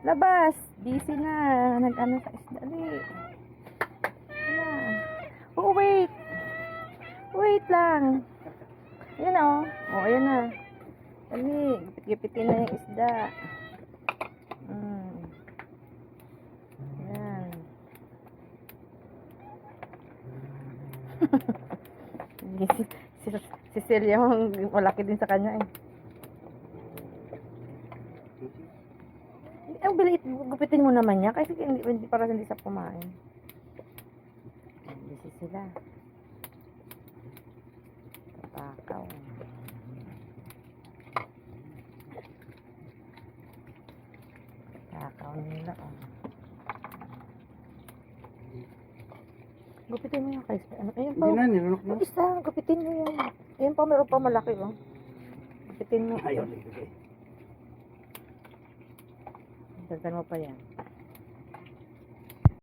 Labas. Busy na. Nag-ano sa isda. Dali. Wala. Oh, wait. Wait lang. Ayan o. Oh, ayan na. Dali. Gipitin na yung isda. Ayan. si Celia malaki din sa kanya eh. Ang bilit, gupitin mo naman niya kasi hindi para hindi sa kumain. Busy sila. Tatakaw. Tatakaw nila oh. Gupitin mo yung kay ano, ayun pa. Hindi na, nilunok mo. Isa, gupitin mo yung. Ayun pa, meron pa malaki oh. Gupitin mo. Ayaw. Dagdagan mo pa yan.